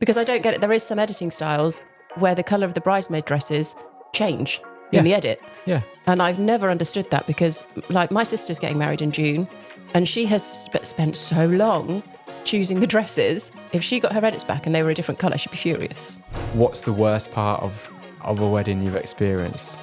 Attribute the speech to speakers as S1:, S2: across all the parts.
S1: Because I don't get it. There is some editing styles where the colour of the bridesmaid dresses change in the edit.
S2: Yeah.
S1: And I've never understood that because, like, my sister's getting married in June and she has spent so long choosing the dresses. If she got her edits back and they were a different colour, she'd be furious.
S2: What's the worst part of a wedding you've experienced?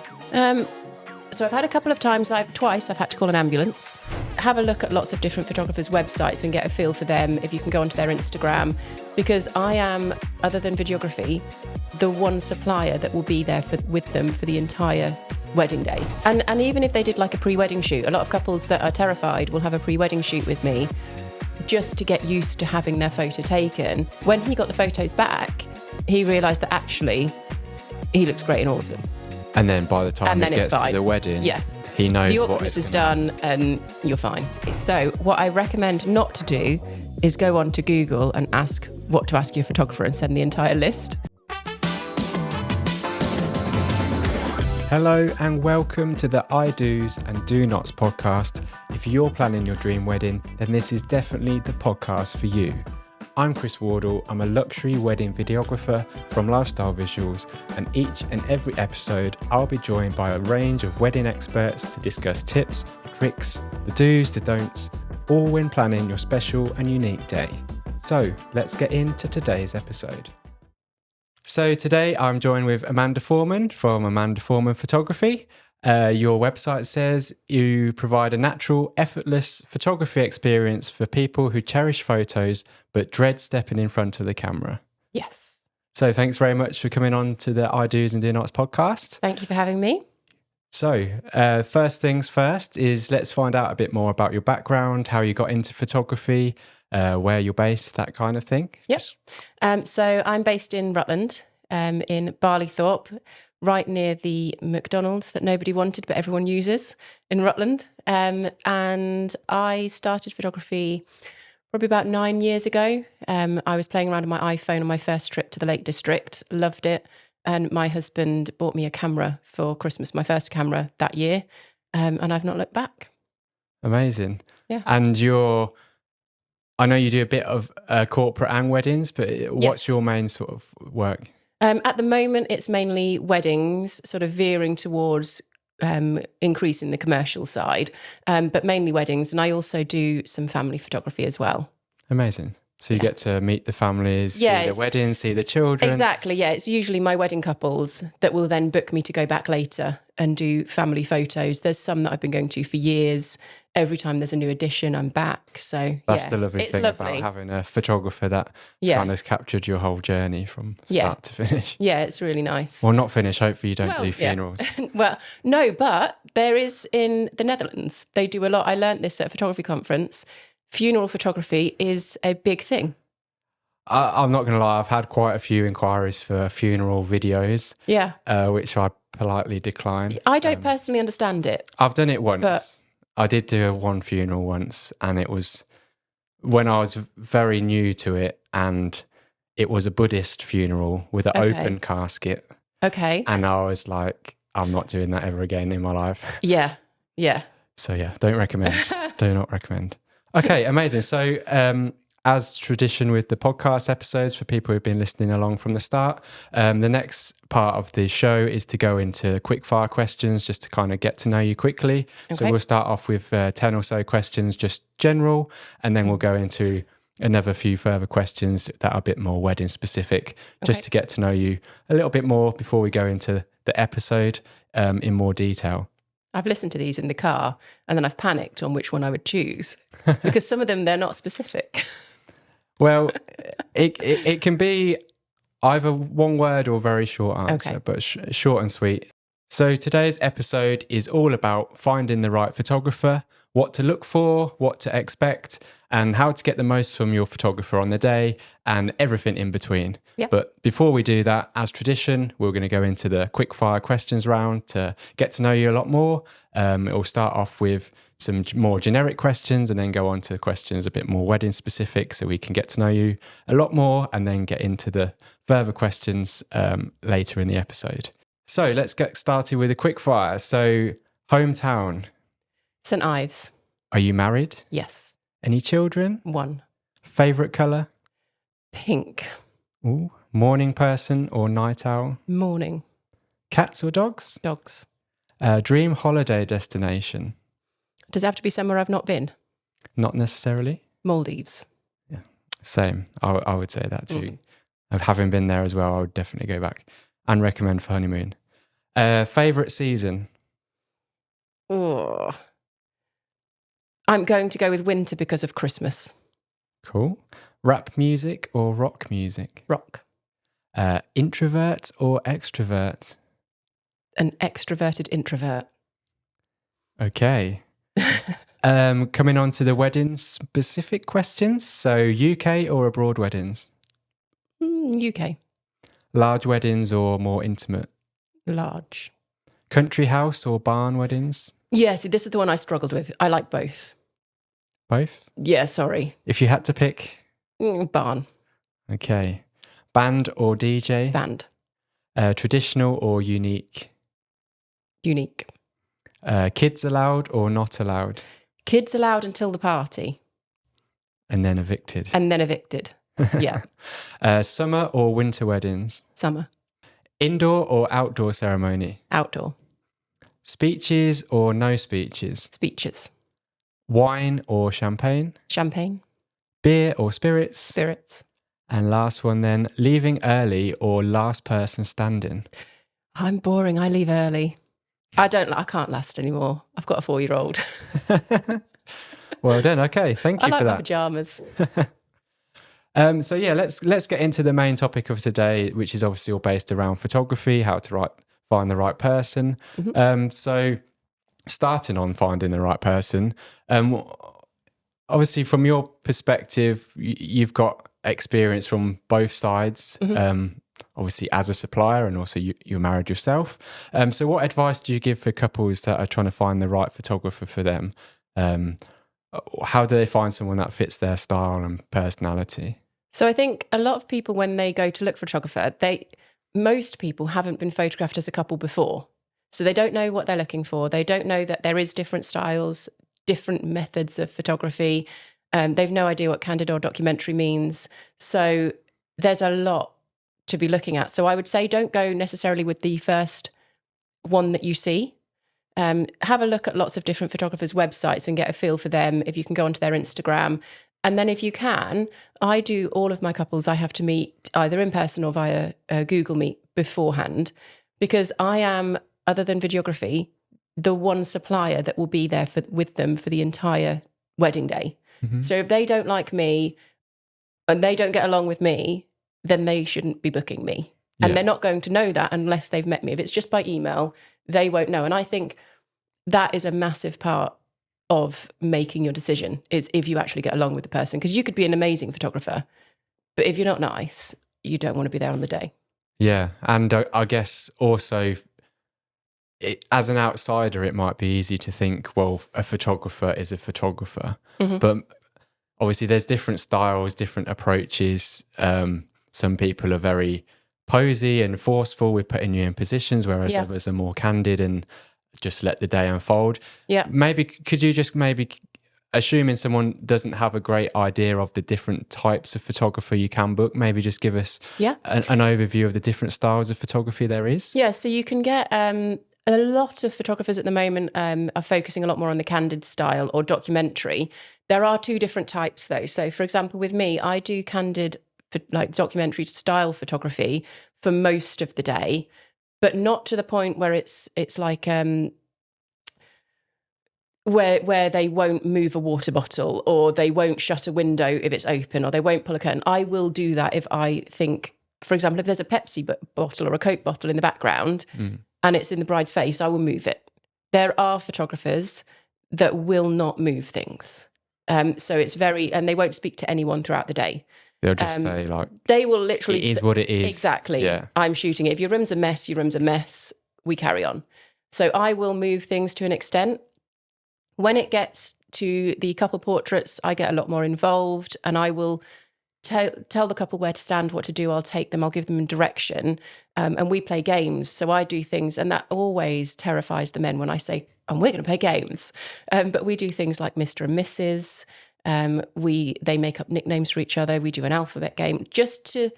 S1: So I've had a couple of times, twice I've had to call an ambulance. Have a look at lots of different photographers' websites and get a feel for them if you can go onto their Instagram. Because I am, other than videography, the one supplier that will be there with them for the entire wedding day. And even if they did like a pre-wedding shoot, a lot of couples that are terrified will have a pre-wedding shoot with me just to get used to having their photo taken. When he got the photos back, he realised that actually he looks great in all of them.
S2: And then by the time it gets to the wedding, he knows
S1: the
S2: what
S1: awkwardness
S2: is
S1: is done and you're fine. So what I recommend not to do is go on to Google and ask what to ask your photographer and send the entire list.
S2: Hello and welcome to the I Do's and Do Nots podcast. If you're planning your dream wedding, then this is definitely the podcast for you. I'm Chris Wardle. I'm a luxury wedding videographer from Lifestyle Visuals, and each and every episode I'll be joined by a range of wedding experts to discuss tips, tricks, the do's, the don'ts, all when planning your special and unique day. So let's get into today's episode. So today I'm joined with Amanda Forman from Amanda Forman Photography. Your website says you provide a natural, effortless photography experience for people who cherish photos but dread stepping in front of the camera.
S1: Yes.
S2: So thanks very much for coming on to the I Do's and Do Nots podcast.
S1: Thank you for having me.
S2: So first things first is let's find out a bit more about your background, how you got into photography, where you're based, that kind of thing.
S1: Yes. So I'm based in Rutland, in Barleythorpe, right near the McDonald's that nobody wanted but everyone uses in Rutland. And I started photography probably about 9 years ago. I was playing around with my iPhone on my first trip to the Lake District, loved it. And my husband bought me a camera for Christmas, my first camera that year. And I've not looked back.
S2: Amazing.
S1: Yeah.
S2: And I know you do a bit of corporate and weddings, but what's your main sort of work?
S1: At the moment, it's mainly weddings, sort of veering towards increasing the commercial side, but mainly weddings. And I also do some family photography as well.
S2: Amazing. So you get to meet the families, see the weddings, see the children.
S1: Exactly, yeah. It's usually my wedding couples that will then book me to go back later and do family photos. There's some that I've been going to for years. Every time there's a new edition, I'm back. So
S2: that's the lovely thing about having a photographer that kind of captured your whole journey from start to finish.
S1: Yeah, it's really nice.
S2: Well, not finish. Hopefully you don't do funerals.
S1: Yeah. Well, no, but there is in the Netherlands. They do a lot. I learned this at a photography conference. Funeral photography is a big thing.
S2: I'm not going to lie. I've had quite a few inquiries for funeral videos.
S1: Yeah.
S2: Which I politely decline.
S1: I don't personally understand it.
S2: I've done it once.
S1: But
S2: I did do one funeral once, and it was when I was very new to it, and it was a Buddhist funeral with an open casket.
S1: Okay.
S2: And I was like, I'm not doing that ever again in my life.
S1: Yeah. Yeah.
S2: So yeah, don't recommend. Do not recommend. Okay, amazing. So as tradition with the podcast episodes for people who've been listening along from the start, the next part of the show is to go into quick fire questions just to kind of get to know you quickly. Okay. So we'll start off with 10 or so questions, just general, and then we'll go into another few further questions that are a bit more wedding specific, just to get to know you a little bit more before we go into the episode in more detail.
S1: I've listened to these in the car and then I've panicked on which one I would choose because some of them, they're not specific.
S2: Well, it can be either one word or very short answer, but short and sweet. So today's episode is all about finding the right photographer, what to look for, what to expect, and how to get the most from your photographer on the day and everything in between. Yep. But before we do that, as tradition, we're going to go into the quick fire questions round to get to know you a lot more. It will start off with some more generic questions and then go on to questions a bit more wedding specific so we can get to know you a lot more and then get into the further questions later in the episode. So let's get started with a quick fire. So hometown.
S1: St Ives.
S2: Are you married?
S1: Yes.
S2: Any children?
S1: One.
S2: Favourite colour?
S1: Pink.
S2: Ooh. Morning person or night owl?
S1: Morning.
S2: Cats or dogs?
S1: Dogs.
S2: Dream holiday destination?
S1: Does it have to be somewhere I've not been?
S2: Not necessarily.
S1: Maldives.
S2: Yeah, same. I would say that too. Of having been there as well, I would definitely go back and recommend for honeymoon. Favorite season?
S1: Oh, I'm going to go with winter because of Christmas.
S2: Cool. Rap music or rock music?
S1: Rock.
S2: Introvert or extrovert?
S1: An extroverted introvert.
S2: Okay. Coming on to the wedding specific questions. So UK or abroad weddings?
S1: UK.
S2: Large weddings or more intimate?
S1: Large.
S2: Country house or barn weddings?
S1: Yes, this is the one I struggled with. I like both.
S2: Both?
S1: Yeah, sorry.
S2: If you had to pick?
S1: Barn.
S2: Okay. Band or DJ?
S1: Band.
S2: Traditional or unique?
S1: Unique.
S2: Kids allowed or not allowed?
S1: Kids allowed until the party.
S2: And then evicted.
S1: And then evicted. Yeah.
S2: Summer or winter weddings?
S1: Summer.
S2: Indoor or outdoor ceremony?
S1: Outdoor.
S2: Speeches or no speeches?
S1: Speeches.
S2: Wine or champagne?
S1: Champagne.
S2: Beer or spirits?
S1: Spirits.
S2: And last one then, leaving early or last person standing?
S1: I'm boring. I leave early. I can't last anymore. I've got a 4-year-old.
S2: Well done. Okay. Thank you
S1: I like
S2: for
S1: my
S2: that.
S1: pajamas.
S2: So yeah, let's get into the main topic of today, which is obviously all based around photography, how to find the right person. So starting on finding the right person, obviously from your perspective, you've got experience from both sides. Obviously as a supplier, and also you're married yourself. So what advice do you give for couples that are trying to find the right photographer for them? How do they find someone that fits their style and personality?
S1: So I think a lot of people, when they go to look for a photographer, most people haven't been photographed as a couple before. So they don't know what they're looking for. They don't know that there is different styles, different methods of photography. They've no idea what candid or documentary means. So there's a lot to be looking at. So I would say don't go necessarily with the first one that you see. Have a look at lots of different photographers' websites and get a feel for them. If you can go onto their Instagram. And then if you can, I do all of my couples, I have to meet either in person or via Google Meet beforehand, because I am, other than videography, the one supplier that will be there with them for the entire wedding day. So if they don't like me and they don't get along with me, then they shouldn't be booking me. And they're not going to know that unless they've met me. If it's just by email, they won't know. And I think that is a massive part of making your decision, is if you actually get along with the person. Because you could be an amazing photographer, but if you're not nice, you don't want to be there on the day. Yeah.
S2: And I guess also, as an outsider, it might be easy to think, well, a photographer is a photographer. But obviously there's different styles, different approaches. Some people are very posy and forceful with putting you in positions, whereas others are more candid and just let the day unfold. Maybe could you just assuming someone doesn't have a great idea of the different types of photographer you can book, maybe just give us an overview of the different styles of photography there is?
S1: So you can get a lot of photographers at the moment are focusing a lot more on the candid style or documentary. There are 2 different types though. So for example, with me, I do candid, like documentary style photography for most of the day, but not to the point where it's like where they won't move a water bottle, or they won't shut a window if it's open, or they won't pull a curtain. I will do that if I think, for example, if there's a Pepsi bottle or a Coke bottle in the background and it's in the bride's face, I will move it. There are photographers that will not move things. So it's and they won't speak to anyone throughout the day.
S2: They'll just say
S1: they will literally,
S2: it is what it is.
S1: Exactly. Yeah. I'm shooting it. If your room's a mess, your room's a mess. We carry on. So I will move things to an extent. When it gets to the couple portraits, I get a lot more involved, and I will tell the couple where to stand, what to do. I'll take them, I'll give them direction, and we play games. So I do things, and that always terrifies the men when I say, and we're going to play games. But we do things like Mr. and Mrs. They make up nicknames for each other. We do an alphabet game just to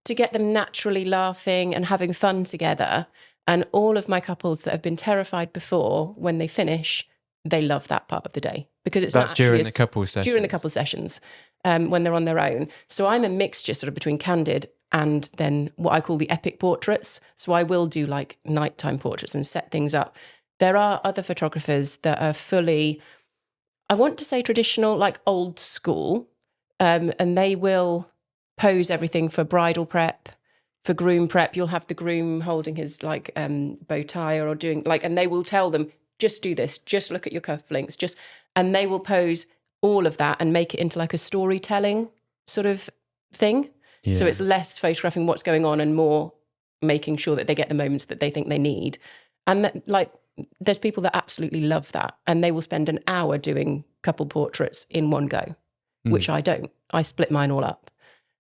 S1: to get them naturally laughing and having fun together. And all of my couples that have been terrified before, when they finish, they love that part of the day, because it's
S2: that's during the couple sessions.
S1: During the couple sessions, when they're on their own. So I'm a mixture sort of between candid and then what I call the epic portraits. So I will do like nighttime portraits and set things up. There are other photographers that are fully, I want to say traditional, like old school, and they will pose everything for bridal prep, for groom prep. You'll have the groom holding his like bow tie or doing like, and they will tell them, just do this, just look at your cufflinks, and they will pose all of that and make it into like a storytelling sort of thing. Yeah. So it's less photographing what's going on and more making sure that they get the moments that they think they need. And that, like, there's people that absolutely love that, and they will spend an hour doing couple portraits in one go, which I don't. I split mine all up.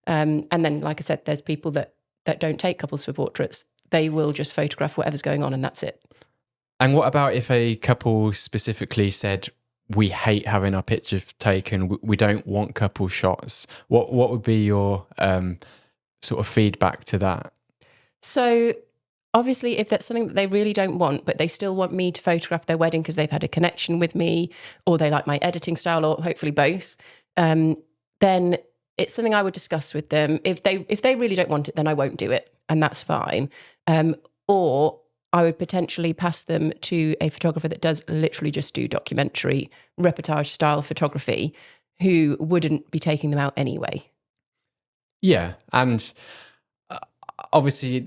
S1: And then, like I said, there's people that don't take couples for portraits. They will just photograph whatever's going on and that's it.
S2: And what about if a couple specifically said, we hate having our picture taken, we don't want couple shots? What would be your sort of feedback to that?
S1: So obviously, if that's something that they really don't want, but they still want me to photograph their wedding because they've had a connection with me, or they like my editing style, or hopefully both, then it's something I would discuss with them. If they really don't want it, then I won't do it, and that's fine. Or I would potentially pass them to a photographer that does literally just do documentary, reportage style photography, who wouldn't be taking them out anyway.
S2: Yeah, and obviously,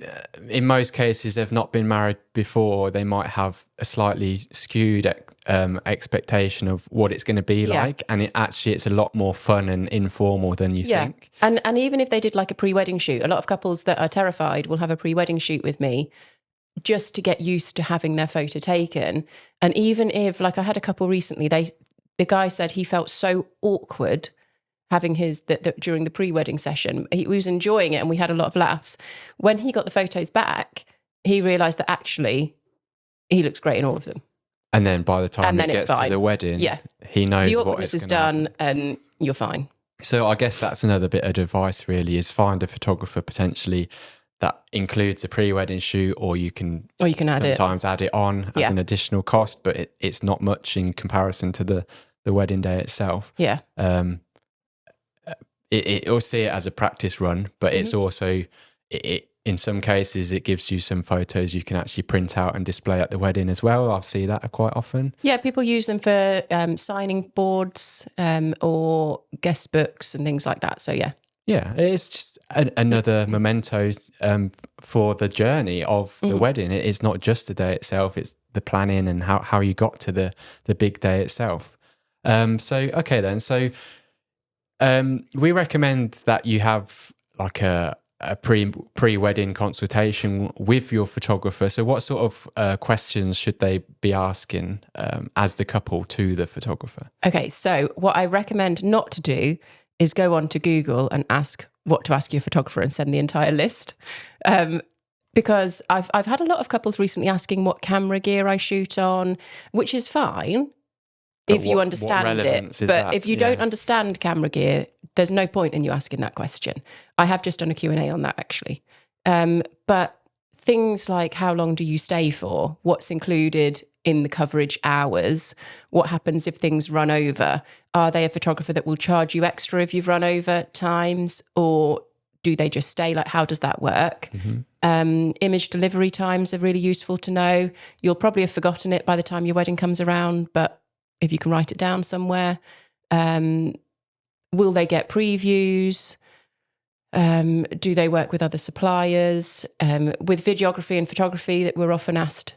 S2: in most cases, they've not been married before. They might have a slightly skewed expectation of what it's going to be like, and it's a lot more fun and informal than you think.
S1: And even if they did like a pre-wedding shoot, a lot of couples that are terrified will have a pre-wedding shoot with me just to get used to having their photo taken. And even if, like I had a couple recently, the guy said he felt so awkward having his during the pre-wedding session. He was enjoying it and we had a lot of laughs. When he got the photos back, he realised that actually he looks great in all of them.
S2: And then by the time it gets to the wedding, he knows
S1: the
S2: what
S1: awkwardness is done and you're fine.
S2: So I guess that's another bit of advice really, is find a photographer potentially that includes a pre-wedding shoot, or you can sometimes add it on as an additional cost, but it's not much in comparison to the wedding day itself.
S1: Yeah.
S2: It'll see it as a practice run, but it's also, in some cases, it gives you some photos you can actually print out and display at the wedding as well. I see that quite often.
S1: Yeah, people use them for signing boards or guest books and things like that. So yeah.
S2: Yeah, it's just another memento for the journey of the wedding. It is not just the day itself, it's the planning and how you got to the big day itself. So we recommend that you have like a pre-wedding consultation with your photographer. So what sort of questions should they be asking as the couple to the photographer? Okay,
S1: so what I recommend not to do is go on to Google and ask what to ask your photographer and send the entire list. Because I've had a lot of couples recently asking what camera gear I shoot on, which is fine if you understand it. But if you don't understand camera gear, there's no point in you asking that question. I have just done a Q&A on that actually. But things like how long do you stay for? What's included in the coverage hours? What happens if things run over? Are they a photographer that will charge you extra if you've run over times, or do they just stay? Like, how does that work? Image delivery times are really useful to know. You'll probably have forgotten it by the time your wedding comes around, but if you can write it down somewhere. Will they get previews? Do they work with other suppliers? With videography and photography, that we're often asked,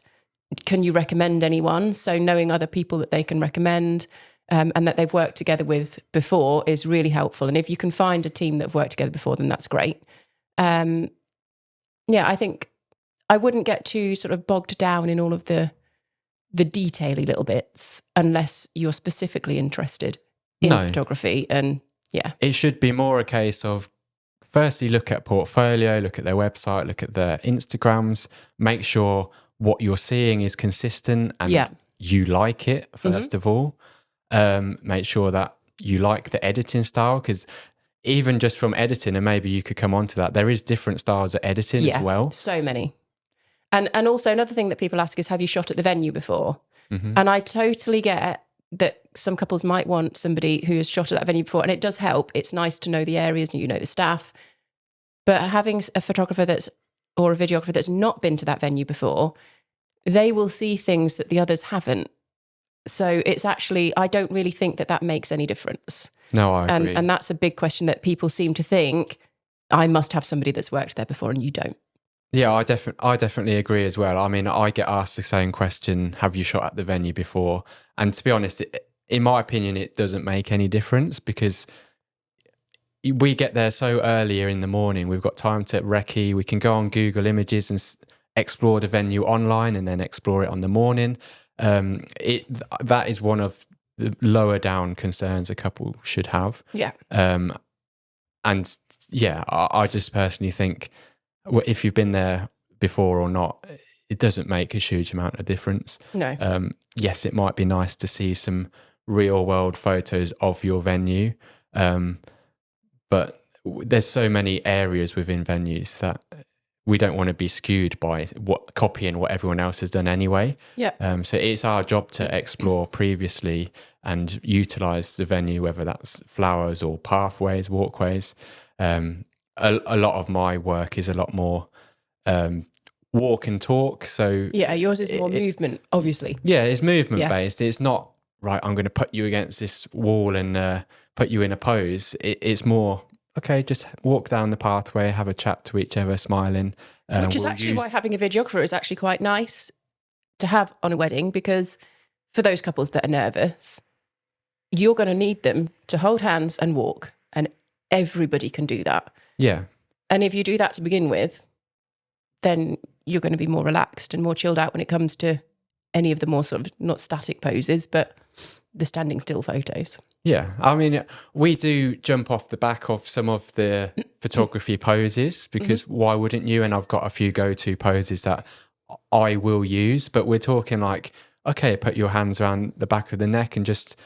S1: can you recommend anyone? So knowing other people that they can recommend and that they've worked together with before is really helpful. And if you can find a team that have worked together before, then that's great. I think I wouldn't get too sort of bogged down in all of the detaily little bits unless you're specifically interested in photography. And
S2: it should be more a case of, firstly, look at portfolio, look at their website, look at their Instagrams, make sure what you're seeing is consistent and you like it, first of all. Make sure that you like the editing style, because even just from editing, and maybe you could come on to that, there is different styles of editing as well.
S1: So many. And also another thing that people ask is, have you shot at the venue before?
S2: Mm-hmm.
S1: And I totally get that some couples might want somebody who has shot at that venue before, and it does help. It's nice to know the areas and you know the staff. But having a photographer or a videographer that's not been to that venue before, they will see things that the others haven't. So it's actually, I don't really think that makes any difference.
S2: No, I agree.
S1: And that's a big question that people seem to think, I must have somebody that's worked there before, and you don't.
S2: Yeah, I definitely agree as well. I mean, I get asked the same question, have you shot at the venue before? And to be honest, in my opinion, it doesn't make any difference, because we get there so earlier in the morning. We've got time to recce. We can go on Google Images and explore the venue online and then explore it on the morning. That is one of the lower down concerns a couple should have.
S1: Yeah.
S2: And yeah, I just personally think if you've been there before or not, it doesn't make a huge amount of difference.
S1: No.
S2: Yes, it might be nice to see some real world photos of your venue. But there's so many areas within venues that we don't want to be skewed by copying what everyone else has done anyway.
S1: Yeah.
S2: So it's our job to explore previously and utilize the venue, whether that's flowers or pathways, walkways. A lot of my work is a lot more walk and talk. So
S1: yeah, yours is more movement, obviously.
S2: Yeah, it's movement based. It's not, right, I'm going to put you against this wall and put you in a pose. It's more, okay, just walk down the pathway, have a chat to each other, smiling.
S1: Which is actually why having a videographer is actually quite nice to have on a wedding, because for those couples that are nervous, you're going to need them to hold hands and walk, and everybody can do that.
S2: Yeah.
S1: And if you do that to begin with, then you're going to be more relaxed and more chilled out when it comes to any of the more sort of not static poses, but the standing still photos.
S2: Yeah. I mean, we do jump off the back of some of the photography poses, because why wouldn't you? And I've got a few go-to poses that I will use, but we're talking like, okay, put your hands around the back of the neck and just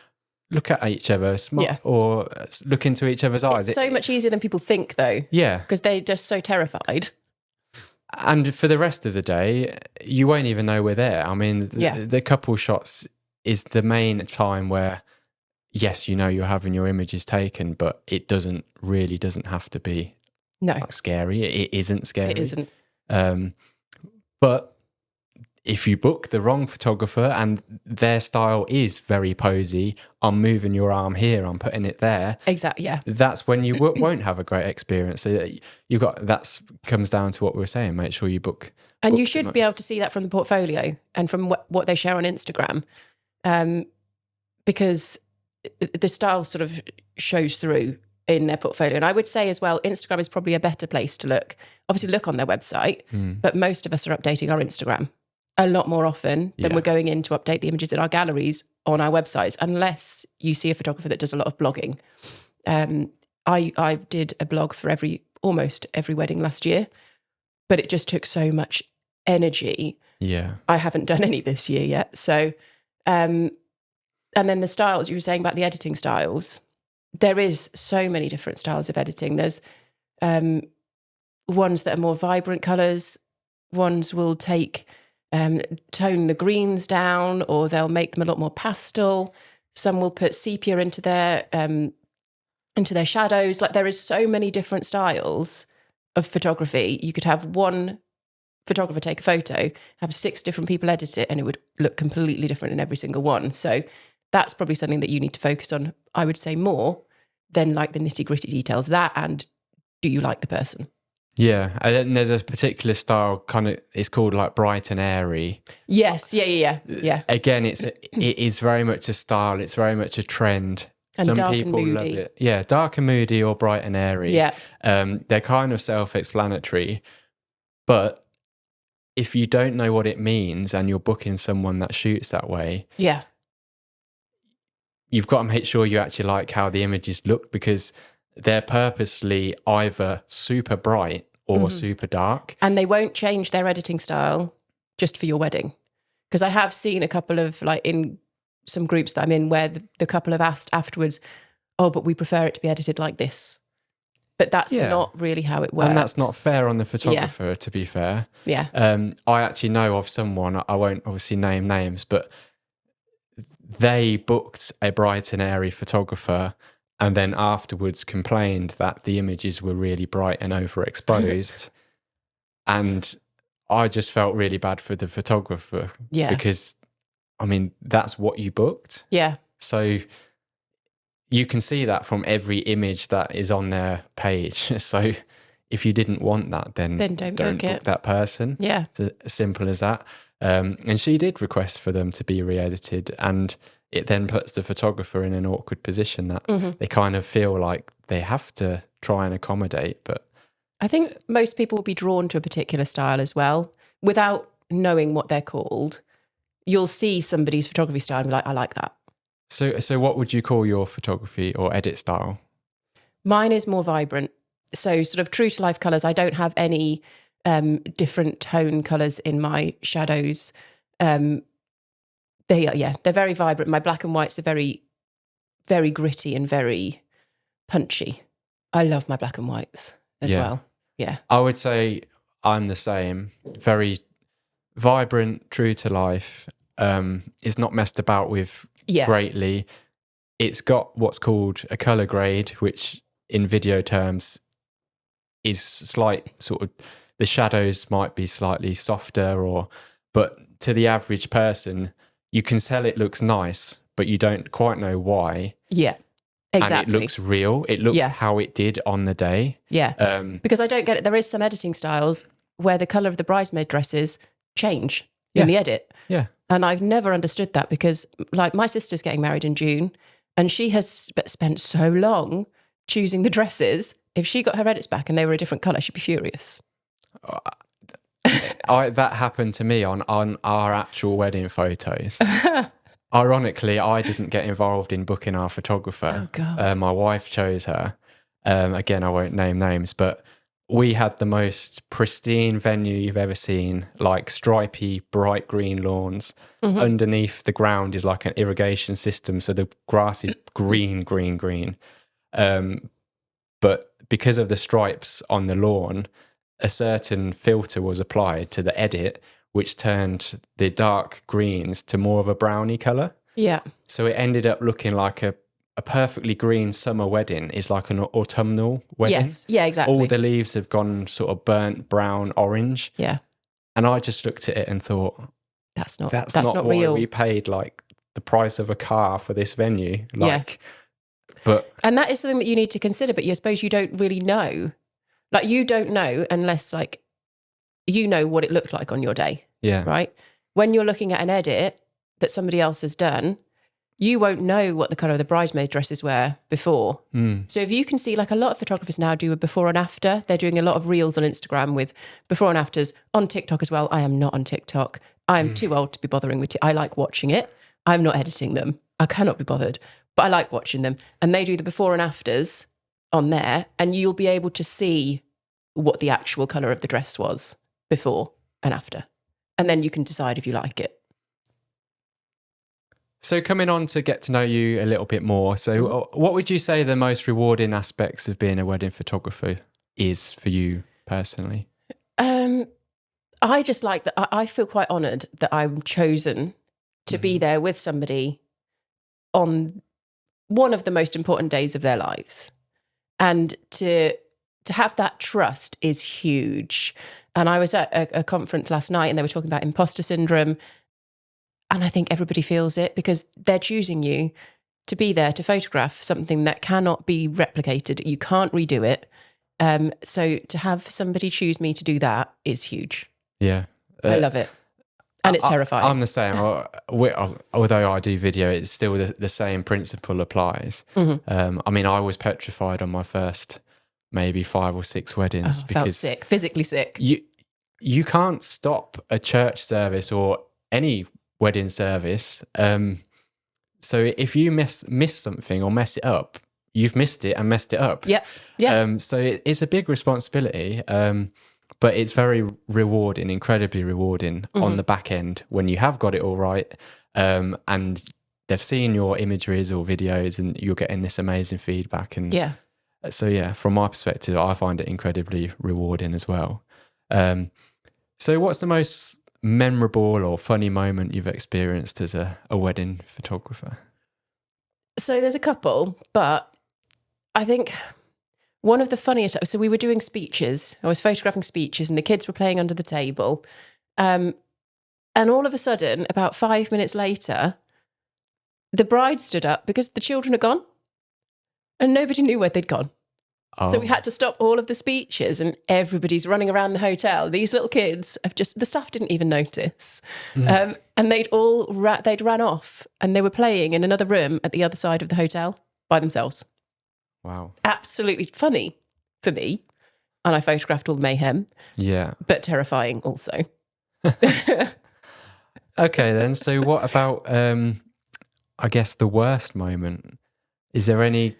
S2: look at each other, or look into each other's eyes.
S1: It's so much easier than people think, though.
S2: Yeah.
S1: Because they're just so terrified.
S2: And for the rest of the day, you won't even know we're there. I mean, the couple shots is the main time where, yes, you know you're having your images taken, but it doesn't have to be scary. It isn't scary.
S1: It isn't.
S2: But if you book the wrong photographer and their style is very posy, I'm moving your arm here, I'm putting it there.
S1: Exactly, yeah.
S2: That's when you won't have a great experience. So that comes down to what we were saying. Make sure you book.
S1: And you should be able to see that from the portfolio and from what they share on Instagram, because the style sort of shows through in their portfolio. And I would say as well, Instagram is probably a better place to look. Obviously look on their website, but most of us are updating our Instagram a lot more often than we're going in to update the images in our galleries on our websites, unless you see a photographer that does a lot of blogging. I did a blog for almost every wedding last year, but it just took so much energy.
S2: Yeah.
S1: I haven't done any this year yet. So, and then the styles, you were saying about the editing styles, there is so many different styles of editing. There's ones that are more vibrant colours, ones will tone the greens down, or they'll make them a lot more pastel. Some will put sepia into their shadows. Like, there is so many different styles of photography. You could have one photographer take a photo, have 6 different people edit it, and it would look completely different in every single one. So that's probably something that you need to focus on, I would say, more than like the nitty-gritty details. That, and do you like the person?
S2: Yeah, and then there's a particular style, it's called like bright and airy.
S1: Yes, yeah.
S2: Again, it is very much a style. It's very much a trend.
S1: And
S2: some
S1: dark
S2: people
S1: and moody.
S2: love it. Yeah, dark and moody or bright and airy.
S1: Yeah.
S2: They're kind of self-explanatory, but if you don't know what it means and you're booking someone that shoots that way, you've got to make sure you actually like how the images look, because they're purposely either super bright or super dark.
S1: And they won't change their editing style just for your wedding. Because I have seen a couple of, like, in some groups that I'm in, where the couple have asked afterwards, oh, but we prefer it to be edited like this. But that's not really how it works.
S2: And that's not fair on the photographer, to be fair.
S1: Yeah.
S2: I actually know of someone, I won't obviously name names, but they booked a bright and airy photographer and then afterwards complained that the images were really bright and overexposed. And I just felt really bad for the photographer.
S1: Yeah.
S2: Because, I mean, that's what you booked.
S1: Yeah.
S2: So you can see that from every image that is on their page. So if you didn't want that, then don't book that person.
S1: Yeah.
S2: It's as simple as that. And she did request for them to be re-edited, and it then puts the photographer in an awkward position that they kind of feel like they have to try and accommodate. But
S1: I think most people will be drawn to a particular style as well. Without knowing what they're called, you'll see somebody's photography style and be like, I like that.
S2: So what would you call your photography or edit style?
S1: Mine is more vibrant. So sort of true to life colours. I don't have any different tone colours in my shadows. They're very vibrant. My black and whites are very, very gritty and very punchy. I love my black and whites as well. Yeah.
S2: I would say I'm the same. Very vibrant, true to life. Is not messed about with greatly. It's got what's called a colour grade, which in video terms is slight sort of, the shadows might be slightly softer, but to the average person, you can tell it looks nice, but you don't quite know why.
S1: Yeah, exactly.
S2: And it looks real. It looks how it did on the day.
S1: Yeah, because I don't get it. There is some editing styles where the colour of the bridesmaid dresses change in the edit.
S2: Yeah.
S1: And I've never understood that because, like, my sister's getting married in June and she has spent so long choosing the dresses. If she got her edits back and they were a different colour, she'd be furious.
S2: That happened to me on our actual wedding photos. Ironically, I didn't get involved in booking our photographer.
S1: Oh, God.
S2: My wife chose her. Again, I won't name names, but we had the most pristine venue you've ever seen, like stripy, bright green lawns. Underneath the ground is like an irrigation system, so the grass is green. But because of the stripes on the lawn, a certain filter was applied to the edit, which turned the dark greens to more of a browny colour.
S1: Yeah.
S2: So it ended up looking like a perfectly green summer wedding is like an autumnal wedding.
S1: Yes, yeah, exactly.
S2: All the leaves have gone sort of burnt brown, orange.
S1: Yeah.
S2: And I just looked at it and thought, that's not
S1: real.
S2: Why we paid like the price of a car for this venue. And
S1: that is something that you need to consider, but I suppose you don't really know. Like, you don't know unless, like, you know what it looked like on your day.
S2: Yeah.
S1: Right? When you're looking at an edit that somebody else has done, you won't know what the colour of the bridesmaid dresses were before. So if you can see, like, a lot of photographers now do a before and after. They're doing a lot of reels on Instagram with before and afters, on TikTok as well. I am not on TikTok. I am too old to be bothering with I like watching it. I'm not editing them. I cannot be bothered. But I like watching them. And they do the before and afters on there, and you'll be able to see what the actual colour of the dress was before and after. And then you can decide if you like it.
S2: So coming on to get to know you a little bit more. So what would you say the most rewarding aspects of being a wedding photographer is for you personally?
S1: I just like that. I feel quite honoured that I'm chosen to be there with somebody on one of the most important days of their lives. And to have that trust is huge. And I was at a conference last night and they were talking about imposter syndrome. And I think everybody feels it because they're choosing you to be there to photograph something that cannot be replicated. You can't redo it. So to have somebody choose me to do that is huge.
S2: Yeah.
S1: I love it. And it's terrifying.
S2: I'm the same. Although I do video, it's still the same principle applies. I mean, I was petrified on my first maybe 5 or 6 weddings.
S1: Because felt sick, physically sick.
S2: You can't stop a church service or any wedding service. So if you miss something or mess it up, you've missed it and messed it up.
S1: Yeah.
S2: So it's a big responsibility. But it's very rewarding, incredibly rewarding on the back end when you have got it all right, and they've seen your imageries or videos and you're getting this amazing feedback. And So yeah, from my perspective, I find it incredibly rewarding as well. So what's the most memorable or funny moment you've experienced as a wedding photographer?
S1: So there's a couple, but I think one of the funniest, so we were doing speeches. I was photographing speeches and the kids were playing under the table. And all of a sudden, about 5 minutes later, the bride stood up because the children had gone and nobody knew where they'd gone. So we had to stop all of the speeches and everybody's running around the hotel. These little kids the staff didn't even notice. And they'd ran off and they were playing in another room at the other side of the hotel by themselves.
S2: Wow.
S1: Absolutely funny for me. And I photographed all the mayhem.
S2: Yeah.
S1: But terrifying also.
S2: Okay then. So what about, I guess, the worst moment? Is there any...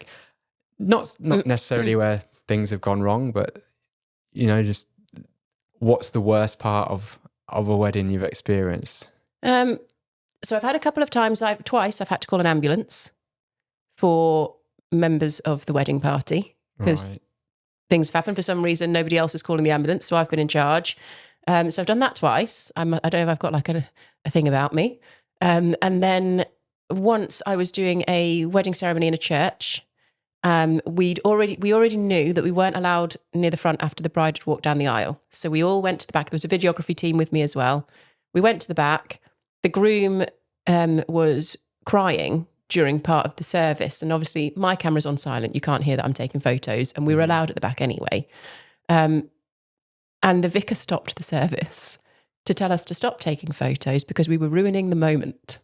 S2: Not necessarily where things have gone wrong, but, just what's the worst part of a wedding you've experienced?
S1: So I've had a couple of times, twice I've had to call an ambulance for members of the wedding party because things have happened for some reason. Nobody else is calling the ambulance, so I've been in charge. So I've done that twice. I don't know if I've got like a thing about me. And then once I was doing a wedding ceremony in a church. We already knew that we weren't allowed near the front after the bride had walked down the aisle. So we all went to the back. There was a videography team with me as well. We went to the back. The groom was crying during part of the service. And obviously my camera's on silent. You can't hear that I'm taking photos. And we were allowed at the back anyway. And the vicar stopped the service to tell us to stop taking photos because we were ruining the moment.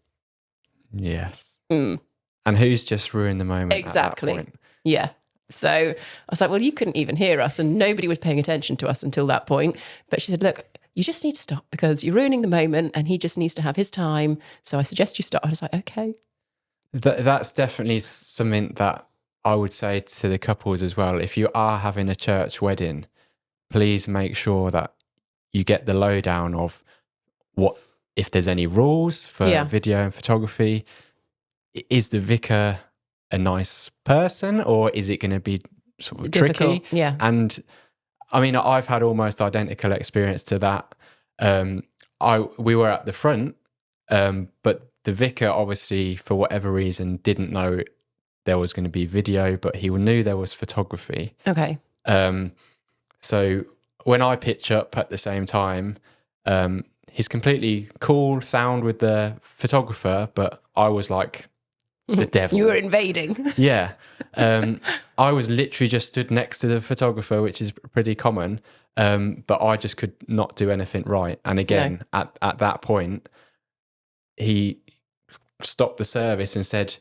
S2: Yes. And who's just ruined the moment
S1: exactly.
S2: at that point?
S1: Yeah. So I was like, well, you couldn't even hear us and nobody was paying attention to us until that point. But she said, look, you just need to stop because you're ruining the moment and he just needs to have his time. So I suggest you stop. I was like, okay.
S2: That's definitely something that I would say to the couples as well. If you are having a church wedding, please make sure that you get the lowdown of if there's any rules for video and photography. Is the vicar a nice person or is it going to be sort of
S1: difficult?
S2: Tricky?
S1: Yeah.
S2: And I mean, I've had almost identical experience to that. We were at the front, but the vicar obviously, for whatever reason, didn't know there was going to be video, but he knew there was photography.
S1: Okay.
S2: So when I pitch up at the same time, he's completely cool, sound with the photographer, but I was like the devil.
S1: You were invading.
S2: Yeah. I was literally just stood next to the photographer, which is pretty common, but I just could not do anything right. And again, at that point, he stopped the service and said,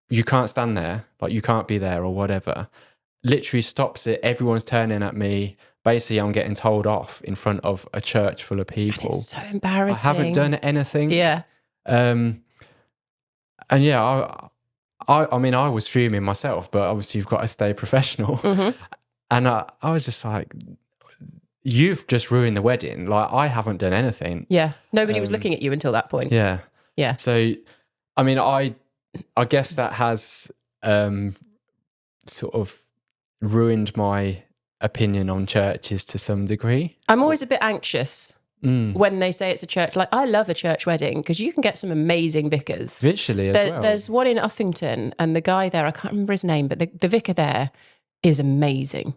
S2: you can't stand there, like you can't be there or whatever. Literally stops it. Everyone's turning at me. Basically, I'm getting told off in front of a church full of people.
S1: And it's so embarrassing.
S2: I haven't done anything.
S1: Yeah.
S2: And yeah, I mean, I was fuming myself, but obviously you've got to stay professional. Mm-hmm. And I was just like, you've just ruined the wedding. Like, I haven't done anything.
S1: Yeah. Nobody was looking at you until that point.
S2: Yeah.
S1: Yeah.
S2: So, I mean, I guess that has sort of ruined my opinion on churches to some degree.
S1: I'm always a bit anxious when they say it's a church. Like, I love a church wedding because you can get some amazing vicars.
S2: Visually as well.
S1: There's one in Uffington and the guy there, I can't remember his name, but the vicar there is amazing.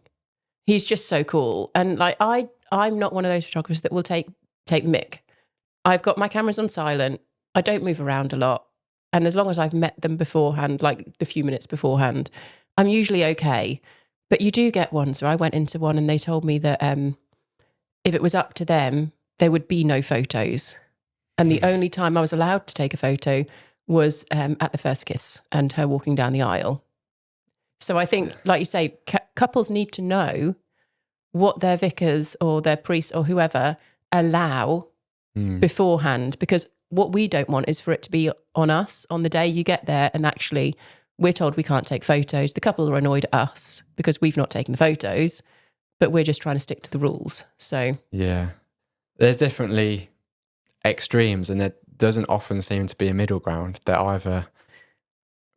S1: He's just so cool. And like, I'm not one of those photographers that will take the mick. I've got my cameras on silent. I don't move around a lot. And as long as I've met them beforehand, like the few minutes beforehand, I'm usually okay. But you do get one. So I went into one and they told me that if it was up to them, there would be no photos. And the only time I was allowed to take a photo was at the first kiss and her walking down the aisle. So I think, like you say, couples need to know what their vicars or their priests or whoever allow beforehand, because what we don't want is for it to be on us on the day you get there and actually we're told we can't take photos. The couple are annoyed at us because we've not taken the photos, but we're just trying to stick to the rules. So
S2: yeah, there's definitely extremes and there doesn't often seem to be a middle ground. They're either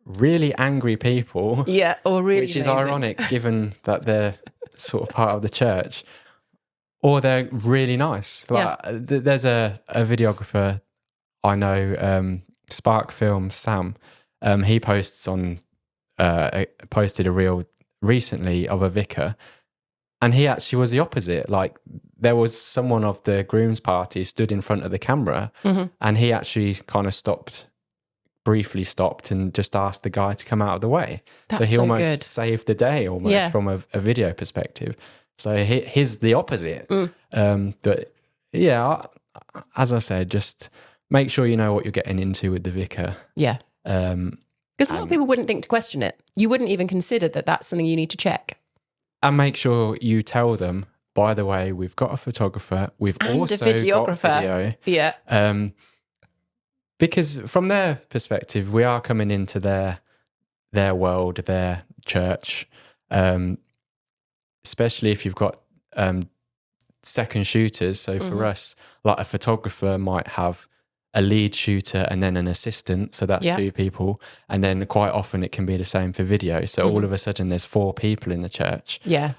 S2: really angry people.
S1: Yeah, or really
S2: which is
S1: amazing.
S2: ironic given that they're sort of part of the church, or they're really nice. Like there's a videographer I know, Spark Films, Sam. He posts on posted a reel recently of a vicar, and he actually was the opposite. Like there was someone of the groom's party stood in front of the camera, and he actually kind of briefly stopped and just asked the guy to come out of the way.
S1: That's
S2: so he
S1: so
S2: almost
S1: good.
S2: saved the day from a video perspective. So he's the opposite. But yeah, as I said, just make sure you know what you're getting into with the vicar.
S1: Yeah. Because a lot of people wouldn't think to question it. You wouldn't even consider that that's something you need to check.
S2: And make sure you tell them, by the way, we've got a photographer, we've also got video.
S1: Yeah.
S2: Because from their perspective, we are coming into their world, their church, especially if you've got second shooters. So for us, like a photographer might have a lead shooter and then an assistant. So that's two people. And then quite often it can be the same for video. So all of a sudden there's 4 people in the church.
S1: Yeah.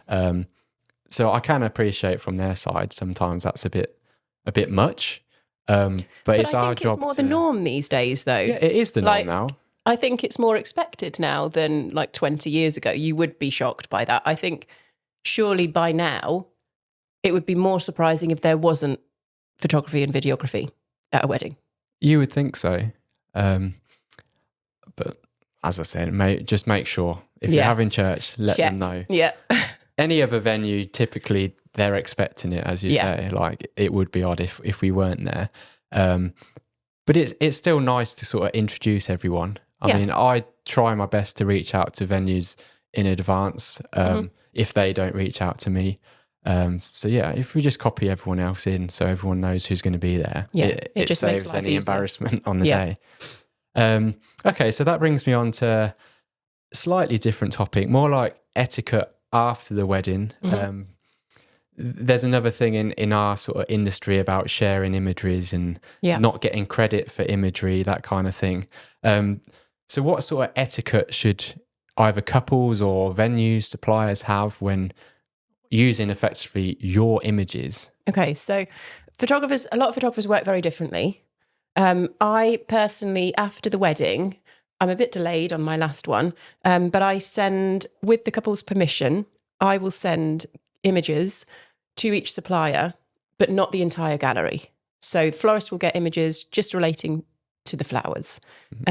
S2: So I can appreciate from their side, sometimes that's a bit much. But it's our job.
S1: It's more the norm these days, though.
S2: Yeah, it is the norm now.
S1: I think it's more expected now than like 20 years ago. You would be shocked by that. I think surely by now it would be more surprising if there wasn't photography and videography at a wedding.
S2: You would think so. But as I said, just make sure if you're having church, let them know.
S1: Yeah.
S2: Any other venue, typically they're expecting it, as you say. Like it would be odd if we weren't there. But it's still nice to sort of introduce everyone. I mean, I try my best to reach out to venues in advance if they don't reach out to me. So yeah, if we just copy everyone else in so everyone knows who's going to be there, it just saves makes any embarrassment on the day. Okay, so that brings me on to a slightly different topic, more like etiquette after the wedding. There's another thing in our sort of industry about sharing imageries and not getting credit for imagery, that kind of thing. So what sort of etiquette should either couples or venues, suppliers have when using effectively your images? Okay,
S1: so a lot of photographers work very differently. I personally, after the wedding, I'm a bit delayed on my last one, but I send, with the couple's permission, I will send images to each supplier, but not the entire gallery. So the florist will get images just relating to the flowers,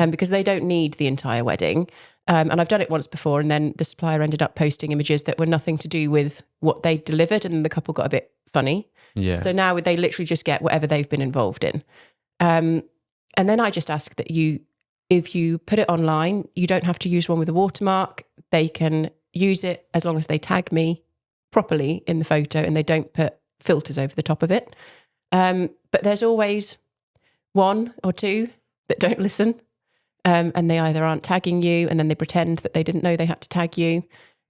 S1: because they don't need the entire wedding. And I've done it once before, and then the supplier ended up posting images that were nothing to do with what they delivered, and the couple got a bit funny.
S2: Yeah.
S1: So now they literally just get whatever they've been involved in. And then I just ask that if you put it online, you don't have to use one with a watermark. They can use it as long as they tag me properly in the photo and they don't put filters over the top of it. But there's always 1 or 2 that don't listen. And they either aren't tagging you, and then they pretend that they didn't know they had to tag you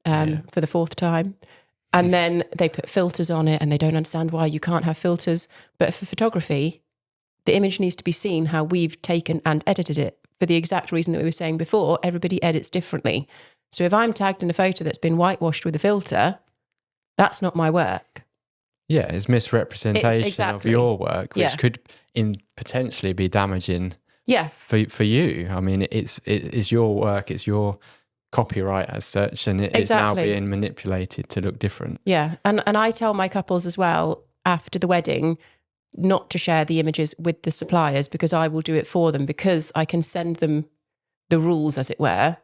S1: for the 4th time. And then they put filters on it and they don't understand why you can't have filters. But for photography, the image needs to be seen how we've taken and edited it, for the exact reason that we were saying before. Everybody edits differently. So if I'm tagged in a photo that's been whitewashed with a filter, that's not my work.
S2: Yeah, it's misrepresentation of your work, which could potentially be damaging for you. I mean, it's your work, it's your copyright as such, and it's now being manipulated to look different.
S1: Yeah, and I tell my couples as well after the wedding not to share the images with the suppliers, because I will do it for them, because I can send them the rules, as it were,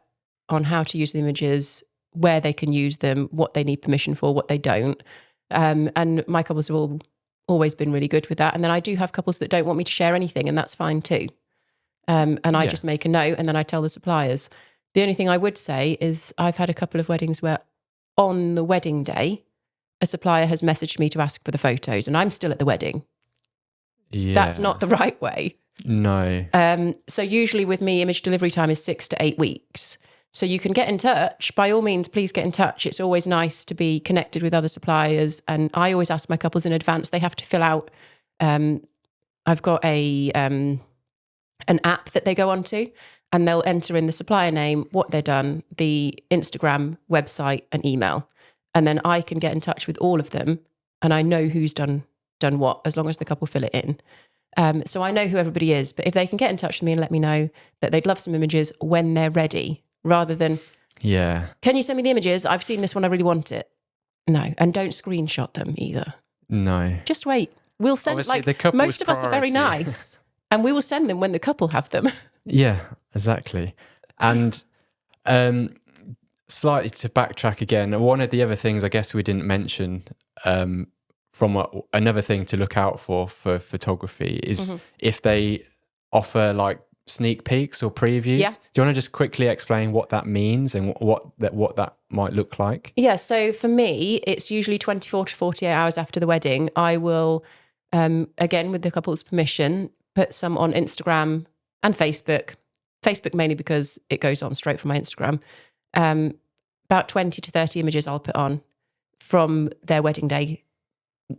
S1: on how to use the images, where they can use them, what they need permission for, what they don't. And my couples have always been really good with that. And then I do have couples that don't want me to share anything, and that's fine too. And I just make a note, and then I tell the suppliers. The only thing I would say is I've had a couple of weddings where on the wedding day, a supplier has messaged me to ask for the photos, and I'm still at the wedding.
S2: Yeah.
S1: That's not the right way.
S2: No.
S1: So usually with me, image delivery time is 6 to 8 weeks. So you can get in touch. By all means, please get in touch. It's always nice to be connected with other suppliers. And I always ask my couples in advance. They have to fill out, I've got an app that they go onto, and they'll enter in the supplier name, what they've done, the Instagram, website, and email. And then I can get in touch with all of them, and I know who's done what, as long as the couple fill it in. So I know who everybody is, but if they can get in touch with me and let me know that they'd love some images when they're ready, rather than, can you send me the images? I've seen this one, I really want it. No, and don't screenshot them either.
S2: No.
S1: Just wait. We'll send,
S2: Obviously,
S1: most of us are very nice, and we will send them when the couple have them.
S2: Yeah, exactly. And slightly to backtrack again, one of the other things I guess we didn't mention from another thing to look out for photography is if they offer like sneak peeks or previews.
S1: Yeah.
S2: Do you want to just quickly explain what that means and what that might look like?
S1: Yeah, so for me, it's usually 24 to 48 hours after the wedding. I will, again, with the couple's permission, put some on Instagram and Facebook. Facebook mainly because it goes on straight from my Instagram. About 20 to 30 images I'll put on from their wedding day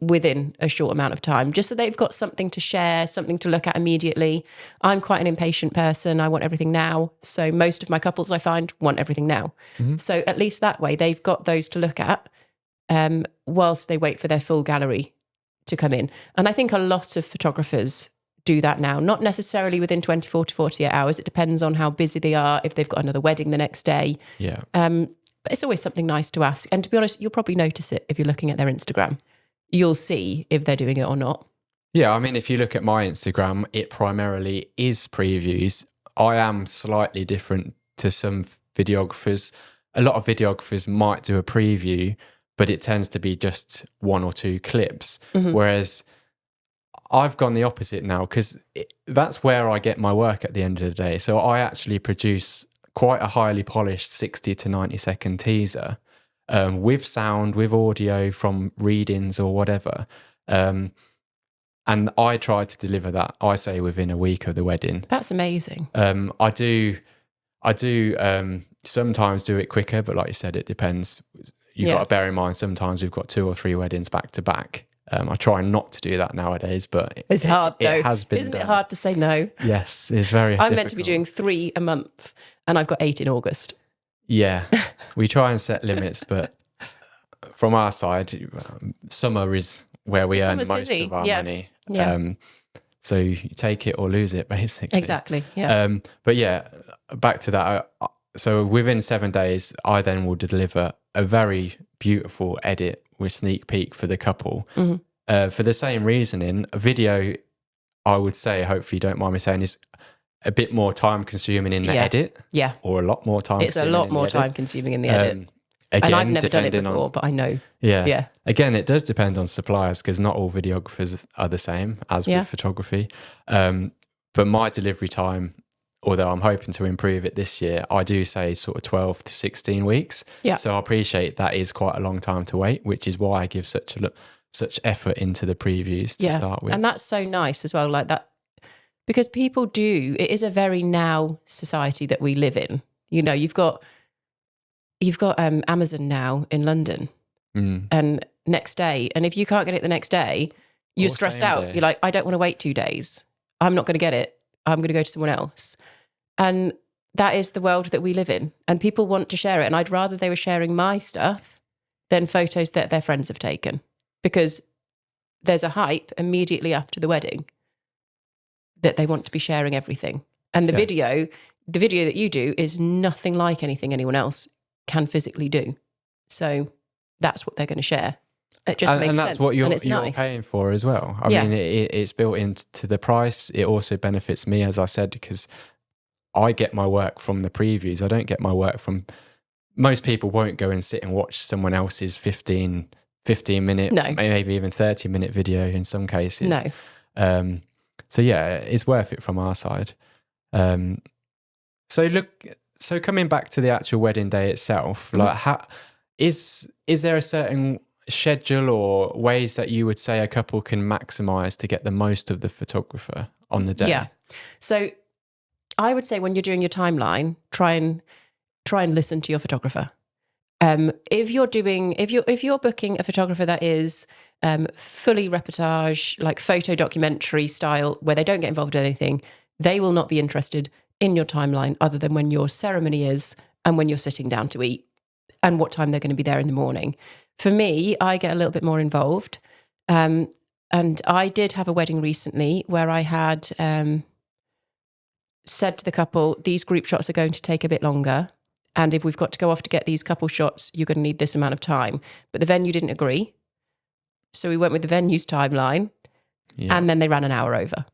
S1: within a short amount of time, just so they've got something to share, something to look at immediately. I'm quite an impatient person. I want everything now. So most of my couples I find want everything now. So at least that way they've got those to look at whilst they wait for their full gallery to come in. And I think a lot of photographers do that now, not necessarily within 24 to 48 hours. It depends on how busy they are, if they've got another wedding the next day.
S2: Yeah.
S1: But it's always something nice to ask. And to be honest, you'll probably notice it if you're looking at their Instagram. You'll see if they're doing it or not.
S2: Yeah, I mean, if you look at my Instagram, it primarily is previews. I am slightly different to some videographers. A lot of videographers might do a preview, but it tends to be just one or two clips. Whereas I've gone the opposite now, because that's where I get my work at the end of the day. So I actually produce quite a highly polished 60 to 90 second teaser with sound, with audio from readings or whatever. And I try to deliver that, I say, within a week of the wedding.
S1: That's amazing.
S2: I do sometimes do it quicker, but like you said, it depends. You've got to bear in mind, sometimes we've got 2 or 3 weddings back to back. I try not to do that nowadays, but
S1: it's hard though.
S2: It has been
S1: Isn't
S2: done.
S1: it hard to say no?
S2: Yes, it's very
S1: I'm meant to be doing 3 a month, and I've got 8 in August.
S2: Yeah, we try and set limits, but from our side, summer is where we earn most of our money.
S1: Yeah.
S2: So you take it or lose it, basically.
S1: Exactly, yeah.
S2: But yeah, back to that. So within 7 days, I then will deliver a very beautiful edit with sneak peek for the couple. For the same reasoning, a video, I would say, hopefully you don't mind me saying, is a bit more time consuming in the edit.
S1: Yeah.
S2: Or a lot more time
S1: It's a lot more time consuming in the edit. Again, and I've never done it before, but I know.
S2: Yeah. Again, it does depend on suppliers, because not all videographers are the same as with photography. But my delivery time, although I'm hoping to improve it this year, I do say sort of 12 to 16 weeks.
S1: Yeah.
S2: So I appreciate that is quite a long time to wait, which is why I give such effort into the previews to start with.
S1: And that's so nice as well, like that, because people do, it is a very now society that we live in. You know, you've got Amazon now in London and next day. And if you can't get it the next day, you're stressed out. Day. You're like, I don't want to wait 2 days. I'm not going to get it. I'm going to go to someone else. And that is the world that we live in. And people want to share it. And I'd rather they were sharing my stuff than photos that their friends have taken, because there's a hype immediately after the wedding that they want to be sharing everything. And the video that you do is nothing like anything anyone else can physically do. So that's what they're going to share. It just makes sense.
S2: And that's what you're
S1: nice.
S2: Paying for as well. I mean, it's built into the price. It also benefits me, as I said, because I get my work from the previews. I don't get my work from... Most people won't go and sit and watch someone else's 15-minute, maybe even 30-minute video in some cases.
S1: No.
S2: So yeah, it's worth it from our side. So coming back to the actual wedding day itself, like how is there a certain schedule or ways that you would say a couple can maximize to get the most of the photographer on the day?
S1: Yeah. So I would say when you're doing your timeline, try and listen to your photographer. If you're booking a photographer that is fully reportage, like photo documentary style, where they don't get involved in anything, they will not be interested in your timeline other than when your ceremony is and when you're sitting down to eat and what time they're going to be there in the morning. For me, I get a little bit more involved. And I did have a wedding recently where I had said to the couple, these group shots are going to take a bit longer. And if we've got to go off to get these couple shots, you're going to need this amount of time. But the venue didn't agree. So we went with the venue's timeline, and then they ran an hour over.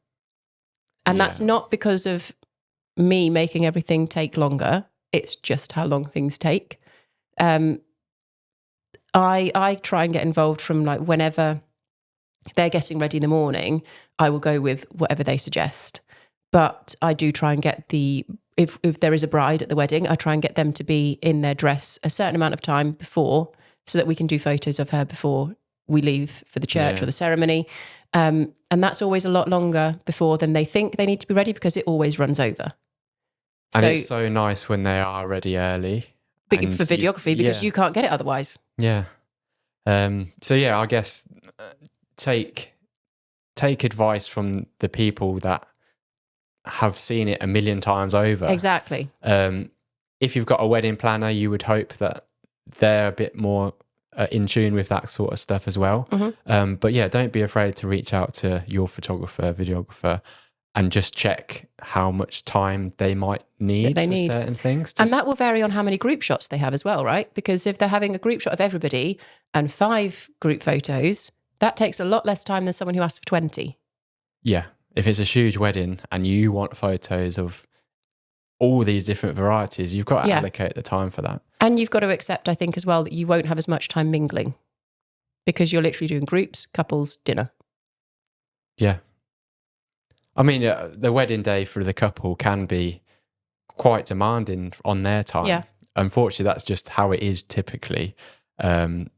S1: And that's not because of me making everything take longer. It's just how long things take. I try and get involved from like whenever they're getting ready in the morning, I will go with whatever they suggest. But I do try and get if there is a bride at the wedding, I try and get them to be in their dress a certain amount of time before so that we can do photos of her before we leave for the church or the ceremony. And that's always a lot longer before than they think they need to be ready because it always runs over.
S2: And it's so nice when they are ready early.
S1: For videography, because you can't get it otherwise.
S2: Yeah. So yeah, I guess take advice from the people that have seen it a million times over.
S1: Exactly.
S2: If you've got a wedding planner, you would hope that they're a bit more in tune with that sort of stuff as well.
S1: Mm-hmm.
S2: But yeah, don't be afraid to reach out to your photographer, videographer, and just check how much time they might need for certain things.
S1: And that will vary on how many group shots they have as well, right? Because if they're having a group shot of everybody and 5 group photos, that takes a lot less time than someone who asks for 20.
S2: Yeah. If it's a huge wedding and you want photos of all these different varieties, you've got to allocate the time for that.
S1: And you've got to accept, I think, as well, that you won't have as much time mingling because you're literally doing groups, couples, dinner.
S2: Yeah. I mean, the wedding day for the couple can be quite demanding on their time.
S1: Yeah.
S2: Unfortunately, that's just how it is typically. The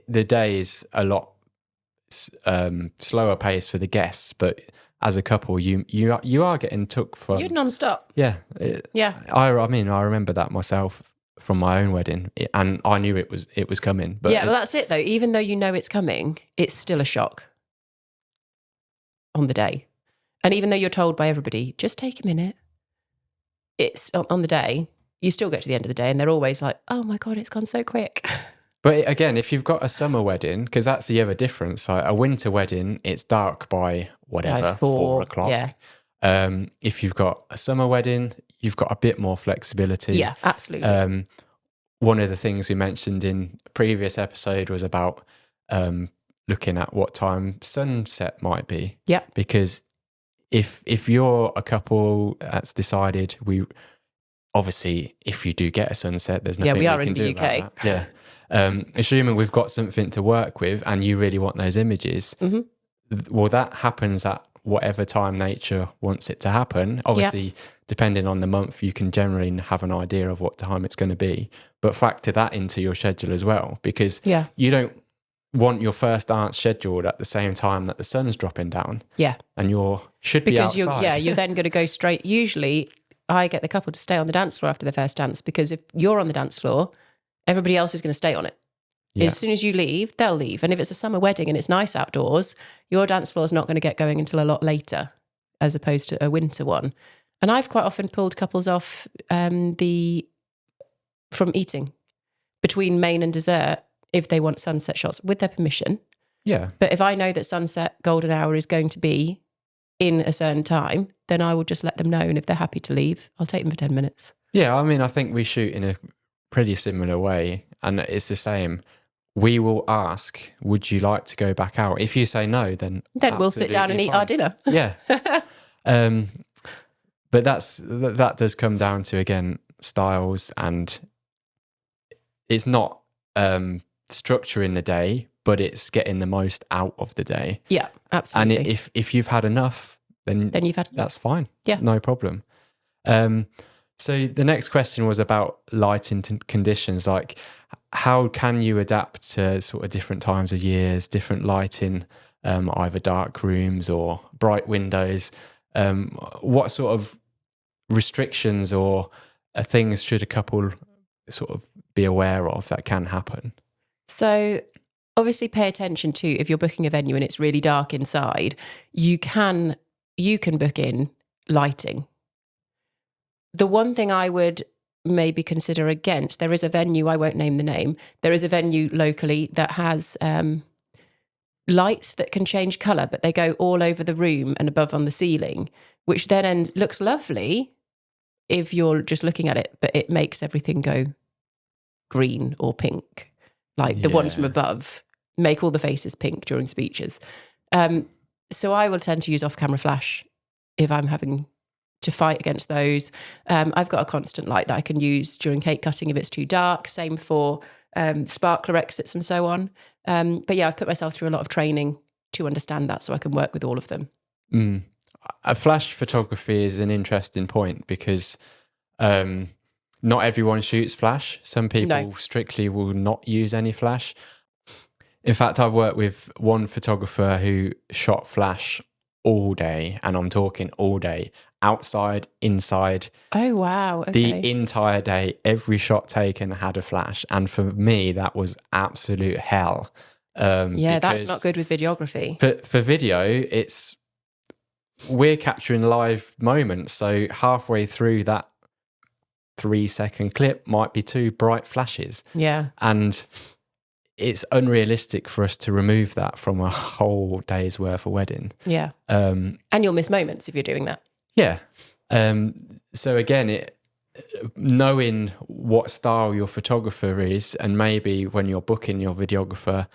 S2: day is a lot slower pace for the guests, but as a couple, you are getting took for.
S1: You're non-stop.
S2: Yeah. I mean, I remember that myself from my own wedding, and I knew it was coming. But
S1: well, that's it though. Even though you know it's coming, it's still a shock on the day. And even though you're told by everybody, just take a minute, it's on the day, you still get to the end of the day and they're always like, oh my God, it's gone so quick.
S2: But again, if you've got a summer wedding, because that's the other difference, like a winter wedding, it's dark by whatever, 4 o'clock.
S1: Yeah.
S2: If you've got a summer wedding, you've got a bit more flexibility.
S1: Yeah, absolutely.
S2: One of the things we mentioned in a previous episode was about looking at what time sunset might be.
S1: Yeah.
S2: Because if you're a couple that's decided, obviously if you do get a sunset, there's nothing we can do about that. Yeah. Assuming we've got something to work with and you really want those images, well, that happens at whatever time nature wants it to happen. Obviously, depending on the month, you can generally have an idea of what time it's going to be, but factor that into your schedule as well, because you don't want your first dance scheduled at the same time that the sun's dropping down. Yeah. And should be outside.
S1: You're then going to go straight. Usually, I get the couple to stay on the dance floor after the first dance, because if you're on the dance floor, everybody else is going to stay on it. Yeah. As soon as you leave, they'll leave. And if it's a summer wedding and it's nice outdoors, your dance floor is not going to get going until a lot later, as opposed to a winter one. And I've quite often pulled couples off from eating between main and dessert if they want sunset shots with their permission.
S2: Yeah.
S1: But if I know that sunset golden hour is going to be in a certain time, then I will just let them know. And if they're happy to leave, I'll take them for 10 minutes.
S2: Yeah, I mean, I think we shoot in a pretty similar way. And it's the same. We will ask, would you like to go back out? If you say no, then
S1: we'll sit down and eat our dinner.
S2: Yeah. But that does come down to, again, styles, and it's not structure in the day, but it's getting the most out of the day.
S1: Yeah, absolutely.
S2: And if you've had enough, then you've had enough. That's fine.
S1: Yeah.
S2: No problem. So the next question was about lighting conditions. Like, how can you adapt to sort of different times of years, different lighting, either dark rooms or bright windows? What sort of restrictions or things should a couple sort of be aware of that can happen? So
S1: obviously pay attention to, if you're booking a venue and it's really dark inside, you can book in lighting. The one thing I would maybe consider against, there is a venue, I won't name the name, there is a venue locally that has lights that can change colour, but they go all over the room and above on the ceiling, which then looks lovely if you're just looking at it, but it makes everything go green or pink. Like the ones from above make all the faces pink during speeches. So I will tend to use off-camera flash if I'm having to fight against those. I've got a constant light that I can use during cake cutting if it's too dark. Same for sparkler exits and so on. But yeah, I've put myself through a lot of training to understand that so I can work with all of them.
S2: A flash photography is an interesting point because not everyone shoots flash. Some people strictly will not use any flash. In fact, I've worked with one photographer who shot flash all day, and I'm talking all day, outside, inside.
S1: Oh, wow. Okay.
S2: The entire day, every shot taken had a flash. And for me, that was absolute hell.
S1: That's not good with videography.
S2: For video, we're capturing live moments. So halfway through that 3-second clip might be 2 bright flashes.
S1: Yeah.
S2: And it's unrealistic for us to remove that from a whole day's worth of wedding.
S1: Yeah. And you'll miss moments if you're doing that.
S2: Yeah. So again, knowing what style your photographer is, and maybe when you're booking your videographer,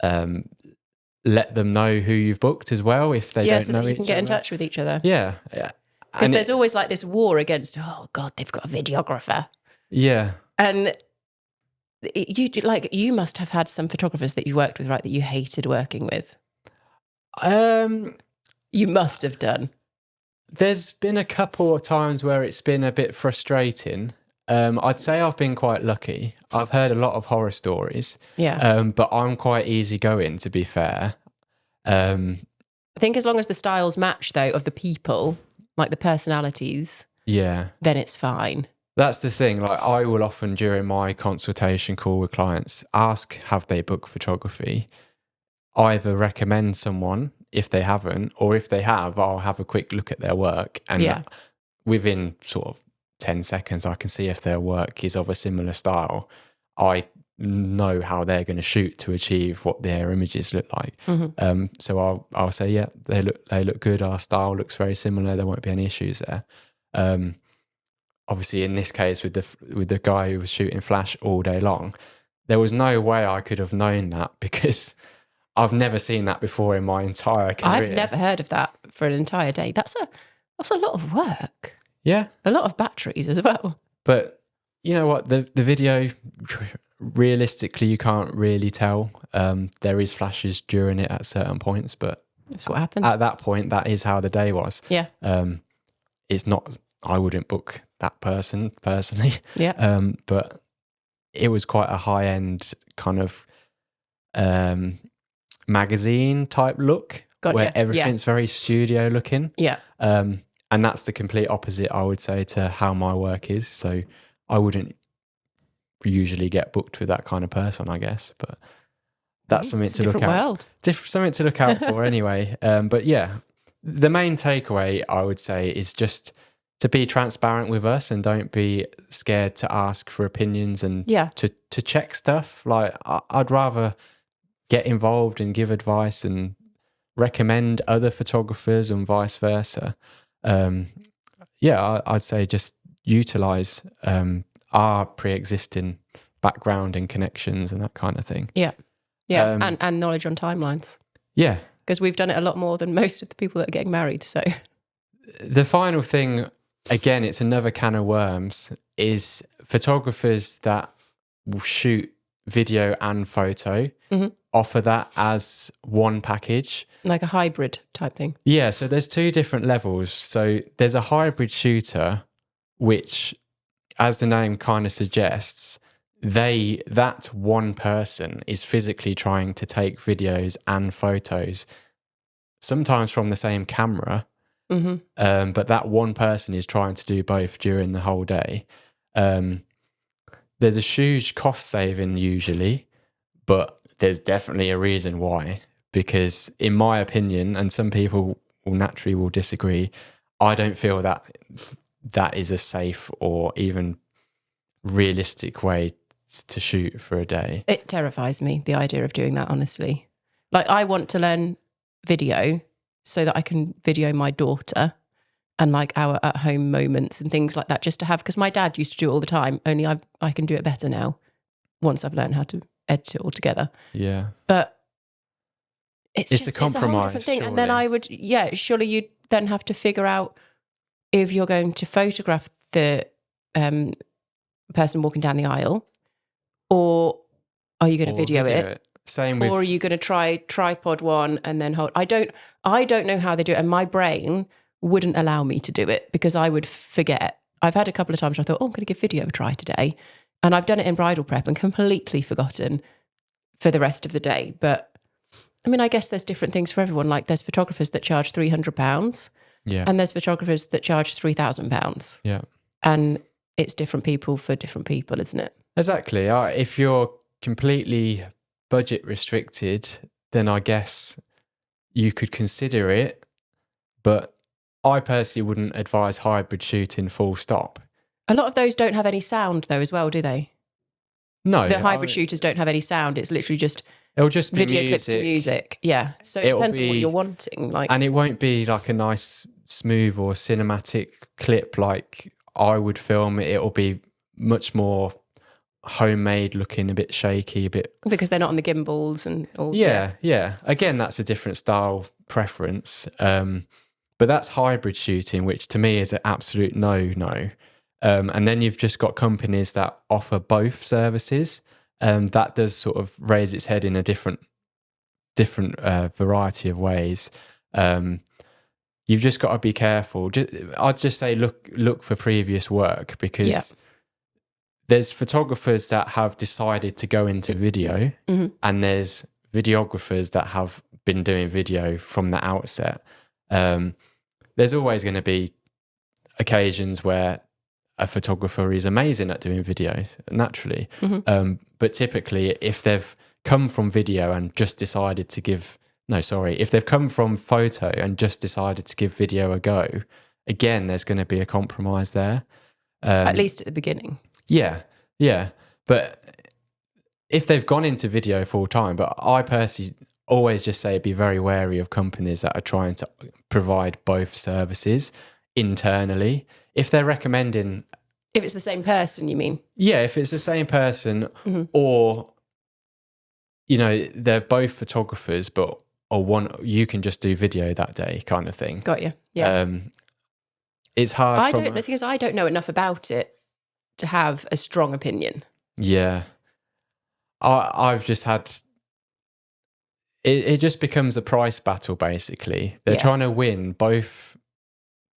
S2: let them know who you've booked as well if they don't know each other. Yeah, so that you can
S1: get in touch with each other.
S2: Yeah.
S1: Because there's always like this war against, oh God, they've got a videographer.
S2: Yeah.
S1: And you must have had some photographers that you worked with, right, that you hated working with. You must have done.
S2: There's been a couple of times where it's been a bit frustrating. I'd say I've been quite lucky. I've heard a lot of horror stories.
S1: Yeah.
S2: But I'm quite easygoing, to be fair.
S1: I think as long as the styles match, though, of the people, like the personalities, then it's fine.
S2: That's the thing. Like, I will often, during my consultation call with clients, ask, have they booked photography? Either recommend someone if they haven't, or if they have, I'll have a quick look at their work. And within sort of 10 seconds, I can see if their work is of a similar style. I know how they're going to shoot to achieve what their images look like. Mm-hmm. So I'll say, yeah, they look good. Our style looks very similar. There won't be any issues there. Obviously, in this case, with the guy who was shooting flash all day long, there was no way I could have known that because I've never seen that before in my entire career.
S1: I've never heard of that for an entire day. That's a lot of work.
S2: Yeah.
S1: A lot of batteries as well.
S2: But you know what? The video, realistically, you can't really tell. There is flashes during it at certain points, but
S1: that's what happened.
S2: At that point, that is how the day was.
S1: Yeah.
S2: It's not, I wouldn't book that person personally.
S1: Yeah.
S2: But it was quite a high-end kind of magazine type look where everything's very studio looking.
S1: Yeah.
S2: And that's the complete opposite, I would say, to how my work is. So I wouldn't usually get booked with that kind of person, I guess. But that's something to look out. Something to look out for anyway. But yeah, the main takeaway I would say is just to be transparent with us and don't be scared to ask for opinions and to check stuff. Like I'd rather get involved and give advice and recommend other photographers and vice versa. I'd say just utilize our pre-existing background and connections and that kind of thing.
S1: Yeah. And knowledge on timelines.
S2: Yeah.
S1: Because we've done it a lot more than most of the people that are getting married. So
S2: the final thing, again, it's another can of worms, is photographers that will shoot video and photo offer that as one package.
S1: Like a hybrid type thing.
S2: Yeah, so there's 2 different levels. So there's a hybrid shooter, which, as the name kind of suggests, that one person is physically trying to take videos and photos, sometimes from the same camera, but that one person is trying to do both during the whole day. There's a huge cost saving usually, but there's definitely a reason why. Because in my opinion, and some people will disagree, I don't feel that is a safe or even realistic way to shoot for a day.
S1: It terrifies me, the idea of doing that, honestly. Like, I want to learn video so that I can video my daughter and like our at-home moments and things like that, just to have, because my dad used to do it all the time, only I can do it better now once I've learned how to edit it all together.
S2: Yeah.
S1: But it's
S2: a compromise,
S1: it's a whole different thing.
S2: surely.
S1: And then I would, surely you'd then have to figure out if you're going to photograph the person walking down the aisle, or are you going to video it?
S2: Same with...
S1: Or are you going to try tripod one and then hold? I don't know how they do it, and my brain wouldn't allow me to do it because I would forget. I've had a couple of times where I thought, I'm going to give video a try today, and I've done it in bridal prep and completely forgotten for the rest of the day. But I mean, I guess there's different things for everyone. Like, there's photographers that charge £300, and there's photographers that charge £3,000.
S2: Yeah,
S1: and it's different people for different people, isn't it?
S2: Exactly. If you're completely budget restricted, then I guess you could consider it, but I personally wouldn't advise hybrid shooting full stop.
S1: A lot of those don't have any sound though as well, do they?
S2: No.
S1: The hybrid shooters don't have any sound. It's literally
S2: it'll just be
S1: video
S2: music.
S1: clips to music. Yeah. So it depends on what you're wanting. Like,
S2: and it won't be like a nice, smooth or cinematic clip like I would film. It'll be much more homemade looking, a bit shaky, a bit...
S1: Because they're not on the gimbals and all.
S2: Yeah. Again, that's a different style preference. But that's hybrid shooting, which to me is an absolute no. And then you've just got companies that offer both services. That does sort of raise its head in a different variety of ways. You've just got to be careful. I'd just say look for previous work, because there's photographers that have decided to go into video, and there's videographers that have been doing video from the outset. There's always going to be occasions where a photographer is amazing at doing video, naturally. But typically, if they've come from video and just decided to give... if they've come from photo and just decided to give video a go, again, there's going to be a compromise there.
S1: At least at the beginning.
S2: Yeah. But if they've gone into video full time, but I personally always just say be very wary of companies that are trying to provide both services internally. If they're recommending...
S1: If it's the same person, you mean?
S2: Yeah, if it's the same person, or, they're both photographers, but you can just do video that day kind of thing.
S1: Got you. Yeah.
S2: It's hard.
S1: The thing is, I don't know enough about it to have a strong opinion.
S2: Yeah. I've just had... It just becomes a price battle, basically. They're trying to win both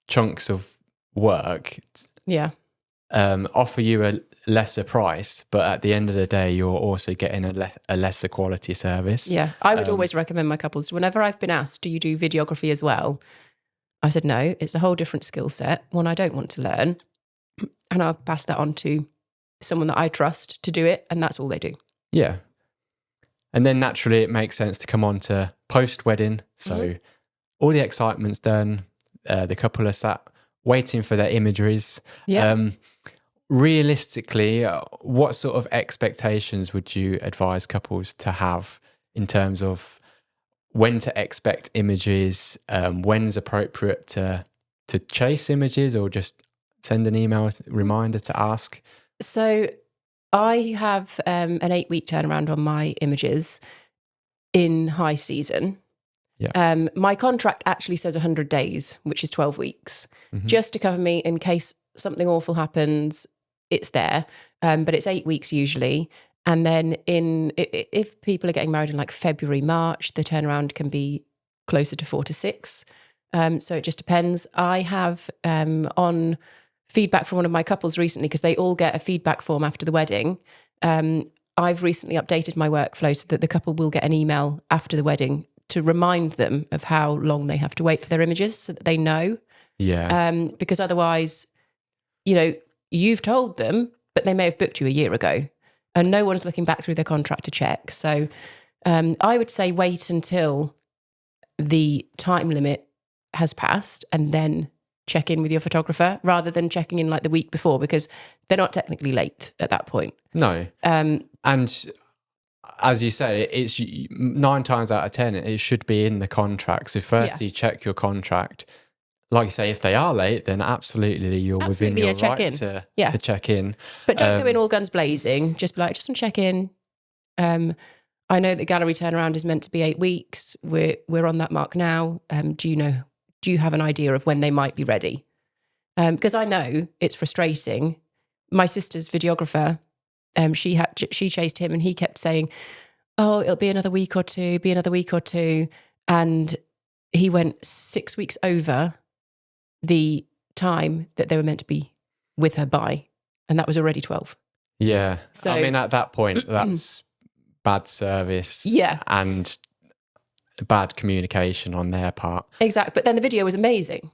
S2: chunks of work.
S1: Yeah.
S2: Offer you a lesser price, but at the end of the day, you're also getting a lesser quality service. Yeah.
S1: I would always recommend my couples, whenever I've been asked, do you do videography as well? I said, no, it's a whole different skill set, one I don't want to learn. And I'll pass that on to someone that I trust to do it, and that's all they do.
S2: Yeah. And then naturally it makes sense to come on to post-wedding. So all the excitement's done. The couple are sat waiting for their imageries. Yeah. Realistically, what sort of expectations would you advise couples to have in terms of when to expect images, when's appropriate to chase images, or just send an email reminder to ask?
S1: So I have an 8-week turnaround on my images in high season. Yeah. My contract actually says 100 days, which is 12 weeks, just to cover me in case something awful happens. It's there, but it's 8 weeks usually. And then if people are getting married in like February, March, the turnaround can be closer to 4 to 6. So it just depends. I have on feedback from one of my couples recently, because they all get a feedback form after the wedding. I've recently updated my workflow so that the couple will get an email after the wedding to remind them of how long they have to wait for their images, so that they know. Yeah. Because otherwise, you've told them, but they may have booked you a year ago, and no one's looking back through their contract to check. So I would say wait until the time limit has passed, and then check in with your photographer rather than checking in like the week before, because they're not technically late at that point.
S2: No. And as you say, it's 9 times out of 10, it should be in the contract. So firstly, check your contract. Like you say, if they are late, then absolutely you're within your right to check in.
S1: But don't go in all guns blazing. Just be like, just want to check in. I know that gallery turnaround is meant to be 8 weeks. We're on that mark now. Do you have an idea of when they might be ready? Because I know it's frustrating. My sister's videographer, she chased him and he kept saying, oh, it'll be another week or two. And he went 6 weeks over the time that they were meant to be with her by. And that was already 12.
S2: Yeah. So, I mean, at that point, that's bad service and bad communication on their part.
S1: Exactly. But then the video was amazing.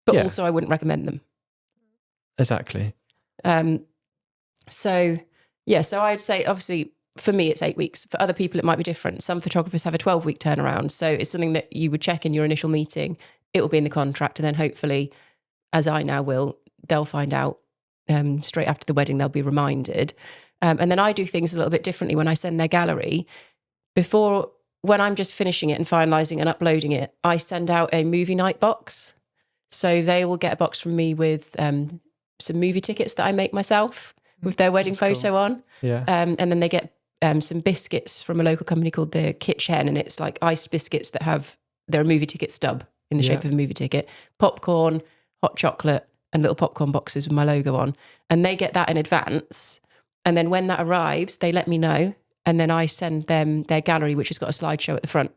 S1: But also I wouldn't recommend them.
S2: Exactly.
S1: So I'd say, obviously, for me, it's 8 weeks. For other people, it might be different. Some photographers have a 12-week turnaround. So it's something that you would check in your initial meeting. It will be in the contract. And then hopefully, as I now will, they'll find out straight after the wedding, they'll be reminded. And then I do things a little bit differently when I send their gallery. When I'm just finishing it and finalising and uploading it, I send out a movie night box. So they will get a box from me with some movie tickets that I make myself with their wedding photo on.
S2: Yeah.
S1: And then they get some biscuits from a local company called the Kitchen, and it's like iced biscuits they're a movie ticket stub in the shape of a movie ticket, popcorn, hot chocolate, and little popcorn boxes with my logo on. And they get that in advance. And then when that arrives, they let me know. And then I send them their gallery, which has got a slideshow at the front.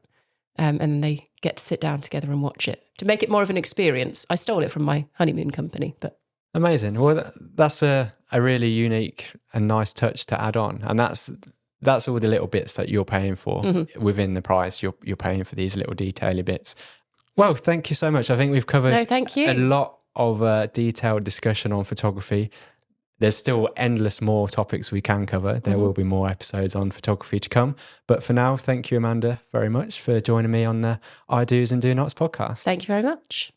S1: And they get to sit down together and watch it to make it more of an experience. I stole it from my honeymoon company, but...
S2: Amazing. Well, that's a really unique and nice touch to add on. And that's all the little bits that you're paying for within the price. You're paying for these little detaily bits. Well, thank you so much. I think we've covered a lot of detailed discussion on photography. There's still endless more topics we can cover. There will be more episodes on photography to come. But for now, thank you, Amanda, very much for joining me on the I Do's and Do Nots podcast.
S1: Thank you very much.